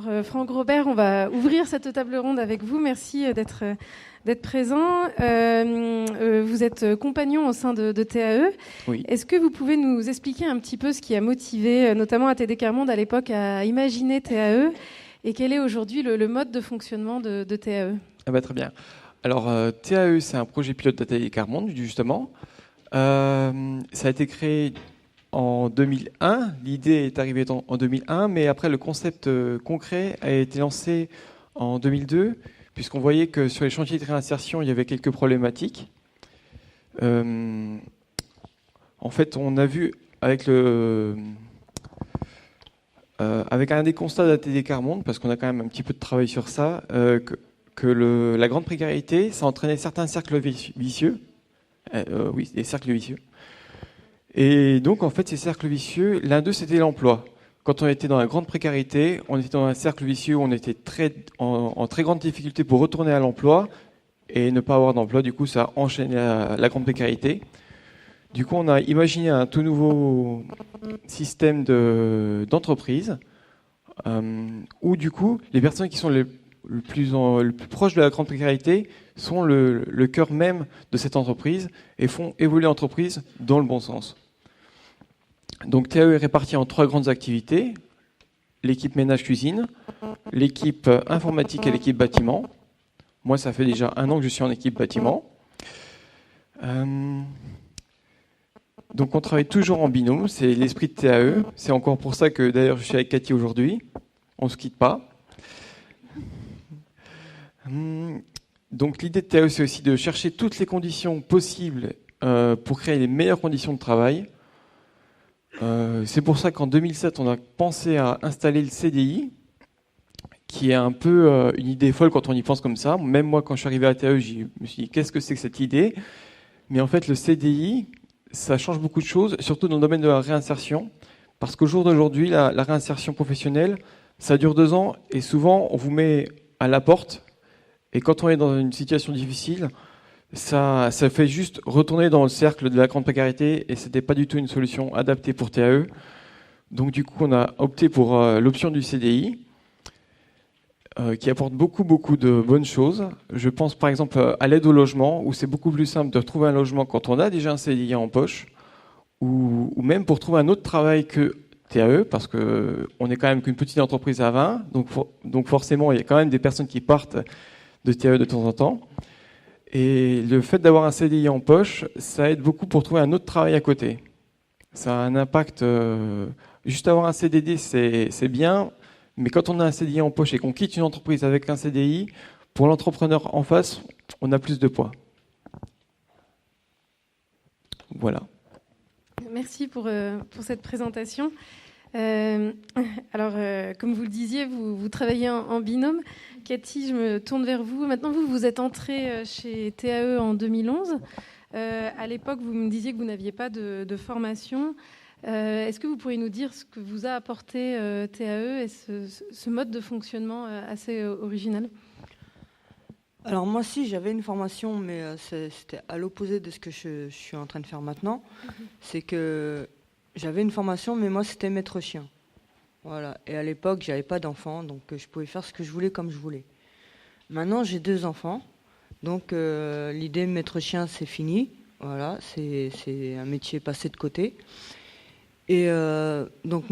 Alors, Franck Robert, on va ouvrir cette table ronde avec vous. Merci d'être présent. Vous êtes compagnon au sein de TAE. Oui. Est-ce que vous pouvez nous expliquer un petit peu ce qui a motivé, notamment ATD Quart Monde à l'époque, à imaginer TAE, et quel est aujourd'hui le mode de fonctionnement de TAE ? Très bien. Alors, TAE, c'est un projet pilote d'ATD Quart Monde, justement. Ça a été créé en 2001. L'idée est arrivée en 2001, mais après, le concept concret a été lancé en 2002, puisqu'on voyait que sur les chantiers de réinsertion, il y avait quelques problématiques. En fait, on a vu avec un des constats d'ATD Quart Monde, parce qu'on a quand même un petit peu de travail sur ça, que la grande précarité, ça entraînait certains cercles vicieux. Oui, des cercles vicieux. Et donc, en fait, ces cercles vicieux, l'un d'eux, c'était l'emploi. Quand on était dans la grande précarité, on était dans un cercle vicieux où on était en très grande difficulté pour retourner à l'emploi et ne pas avoir d'emploi. Du coup, ça enchaînait la grande précarité. Du coup, on a imaginé un tout nouveau système d'entreprise où, du coup, les personnes qui sont le plus proches de la grande précarité sont le cœur même de cette entreprise et font évoluer l'entreprise dans le bon sens. Donc TAE est réparti en 3 grandes activités: l'équipe ménage-cuisine, l'équipe informatique et l'équipe bâtiment. Moi, ça fait déjà 1 an que je suis en équipe bâtiment. Donc on travaille toujours en binôme, c'est l'esprit de TAE. C'est encore pour ça que d'ailleurs je suis avec Cathy aujourd'hui. On ne se quitte pas. Donc l'idée de TAE, c'est aussi de chercher toutes les conditions possibles pour créer les meilleures conditions de travail. C'est pour ça qu'en 2007, on a pensé à installer le CDI, qui est un peu une idée folle quand on y pense comme ça. Même moi, quand je suis arrivé à TAE, je me suis dit, qu'est-ce que c'est que cette idée ? Mais en fait, le CDI, ça change beaucoup de choses, surtout dans le domaine de la réinsertion, parce qu'au jour d'aujourd'hui, la réinsertion professionnelle, ça dure 2 ans, et souvent, on vous met à la porte. Et quand on est dans une situation difficile, ça fait juste retourner dans le cercle de la grande précarité, et c'était pas du tout une solution adaptée pour TAE. Donc du coup, on a opté pour l'option du CDI, qui apporte beaucoup de bonnes choses. Je pense par exemple à l'aide au logement, où c'est beaucoup plus simple de retrouver un logement quand on a déjà un CDI en poche, ou même pour trouver un autre travail que TAE, parce qu'on est quand même qu'une petite entreprise à 20, donc forcément, il y a quand même des personnes qui partent de TAE de temps en temps. Et le fait d'avoir un CDI en poche, ça aide beaucoup pour trouver un autre travail à côté. Ça a un impact. Juste avoir un CDD, c'est bien, mais quand on a un CDI en poche et qu'on quitte une entreprise avec un CDI, pour l'entrepreneur en face, on a plus de poids. Voilà. Merci pour cette présentation. Alors, comme vous le disiez, vous travaillez en binôme. Cathy, je me tourne vers vous. Maintenant, vous êtes entrée chez TAE en 2011. À l'époque, vous me disiez que vous n'aviez pas de formation. Est-ce que vous pourriez nous dire ce que vous a apporté TAE et ce mode de fonctionnement assez original ? Alors moi, si, j'avais une formation, mais c'était à l'opposé de ce que je suis en train de faire maintenant. C'est que j'avais une formation, mais moi, c'était maître chien. Voilà. Et à l'époque, j'avais pas d'enfants, donc je pouvais faire ce que je voulais comme je voulais. Maintenant, j'ai 2 enfants, donc l'idée de maître chien, c'est fini. Voilà, c'est un métier passé de côté. Et donc,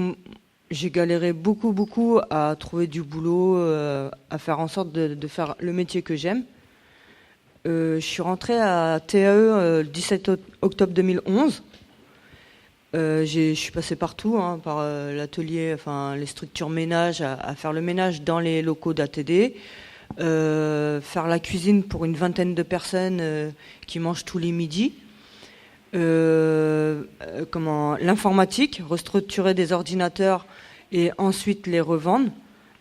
j'ai galéré beaucoup à trouver du boulot, à faire en sorte de faire le métier que j'aime. Je suis rentrée à TAE le 17 octobre 2011. Je suis passée partout, par l'atelier, enfin les structures ménage, à faire le ménage dans les locaux d'ATD, faire la cuisine pour une 20aine de personnes qui mangent tous les midis. L'informatique, restructurer des ordinateurs et ensuite les revendre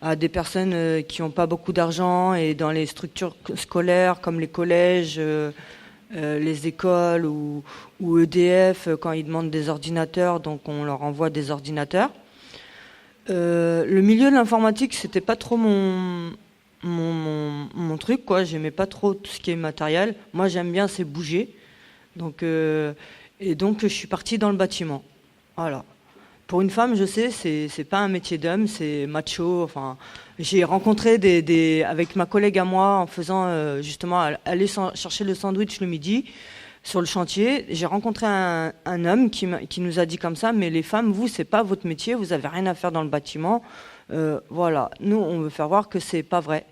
à des personnes qui n'ont pas beaucoup d'argent, et dans les structures scolaires comme les collèges, les écoles ou EDF, quand ils demandent des ordinateurs, donc on leur envoie des ordinateurs. Le milieu de l'informatique, c'était pas trop mon truc, quoi. J'aimais pas trop tout ce qui est matériel. Moi, j'aime bien, c'est bouger. Donc je suis partie dans le bâtiment. Voilà. Pour une femme, je sais, c'est pas un métier d'homme, c'est macho. Enfin, j'ai rencontré avec ma collègue à moi en faisant justement aller chercher le sandwich le midi sur le chantier. J'ai rencontré un homme qui nous a dit comme ça, mais les femmes, vous, c'est pas votre métier, vous avez rien à faire dans le bâtiment. Voilà, nous, on veut faire voir que c'est pas vrai.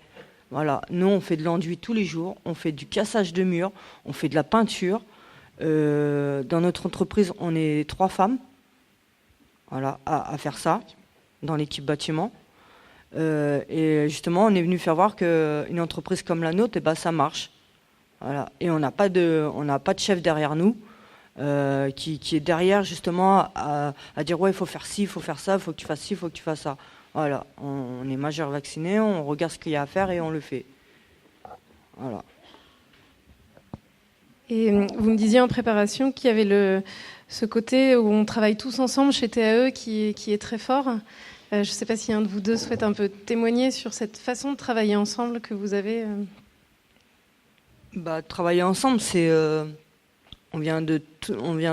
Voilà, nous, on fait de l'enduit tous les jours, on fait du cassage de murs, on fait de la peinture. Dans notre entreprise, on est 3 femmes. Voilà, à faire ça, dans l'équipe bâtiment. Et justement, on est venu faire voir qu'une entreprise comme la nôtre, ça marche. Voilà. Et on n'a pas de chef derrière nous, qui est derrière justement à dire ouais, il faut faire ci, il faut faire ça, il faut que tu fasses ci, il faut que tu fasses ça. Voilà, on est majeur vacciné, on regarde ce qu'il y a à faire et on le fait. Voilà. Et vous me disiez en préparation qu'il y avait ce côté où on travaille tous ensemble chez TAE qui est très fort. Je ne sais pas si un de vous deux souhaite un peu témoigner sur cette façon de travailler ensemble que vous avez. Travailler ensemble, c'est on vient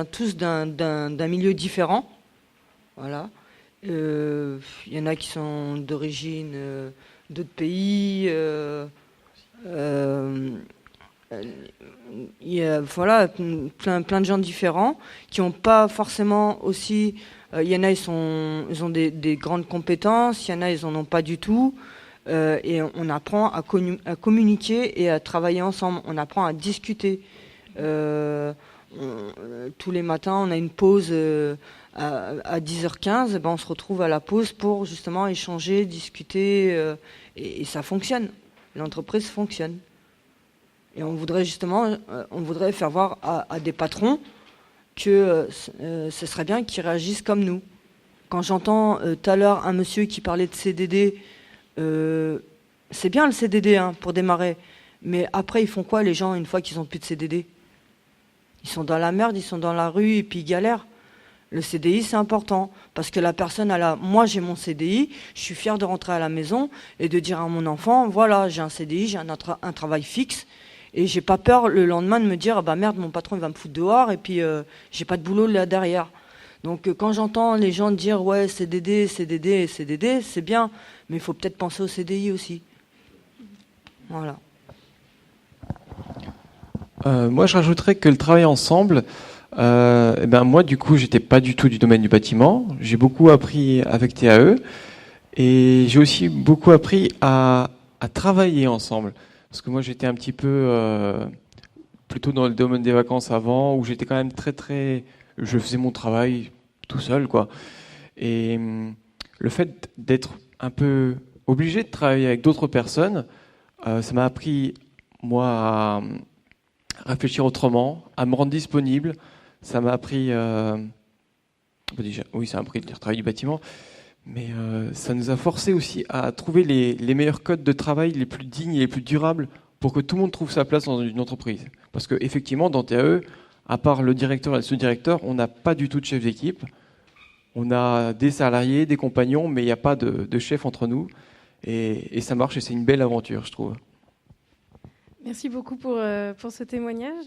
tous d'un milieu différent. Voilà. Y en a qui sont d'origine d'autres pays. Il y a plein de gens différents qui n'ont pas forcément aussi. Il y en a, ils ont des grandes compétences, il y en a, ils n'en ont pas du tout. Et on apprend à communiquer et à travailler ensemble. On apprend à discuter. Tous les matins, on a une pause à 10h15. On se retrouve à la pause pour justement échanger, discuter. Et ça fonctionne. L'entreprise fonctionne. Et on voudrait faire voir à des patrons que ce serait bien qu'ils réagissent comme nous. Quand j'entends tout à l'heure un monsieur qui parlait de CDD, c'est bien le CDD pour démarrer, mais après ils font quoi les gens une fois qu'ils n'ont plus de CDD? Ils sont dans la merde, ils sont dans la rue et puis ils galèrent. Le CDI c'est important parce que la personne moi j'ai mon CDI, je suis fier de rentrer à la maison et de dire à mon enfant voilà j'ai un CDI, j'ai un travail fixe. Et j'ai pas peur le lendemain de me dire merde, mon patron il va me foutre dehors et puis j'ai pas de boulot là derrière. Donc quand j'entends les gens dire ouais CDD, CDD, CDD, c'est bien, mais il faut peut-être penser au CDI aussi. Voilà. Moi je rajouterais que le travail ensemble, moi du coup j'étais pas du tout du domaine du bâtiment. J'ai beaucoup appris avec TAE et j'ai aussi beaucoup appris à travailler ensemble. Parce que moi, j'étais un petit peu plutôt dans le domaine des vacances avant, où j'étais quand même je faisais mon travail tout seul, quoi. Et le fait d'être un peu obligé de travailler avec d'autres personnes, ça m'a appris, moi, à réfléchir autrement, à me rendre disponible. Ça m'a appris... déjà, oui, ça m'a appris le travail du bâtiment. Mais ça nous a forcé aussi à trouver les meilleurs codes de travail, les plus dignes et les plus durables pour que tout le monde trouve sa place dans une entreprise. Parce qu'effectivement, dans TAE, à part le directeur et le sous-directeur, on n'a pas du tout de chef d'équipe. On a des salariés, des compagnons, mais il n'y a pas de chef entre nous. Et ça marche et c'est une belle aventure, je trouve. Merci beaucoup pour ce témoignage.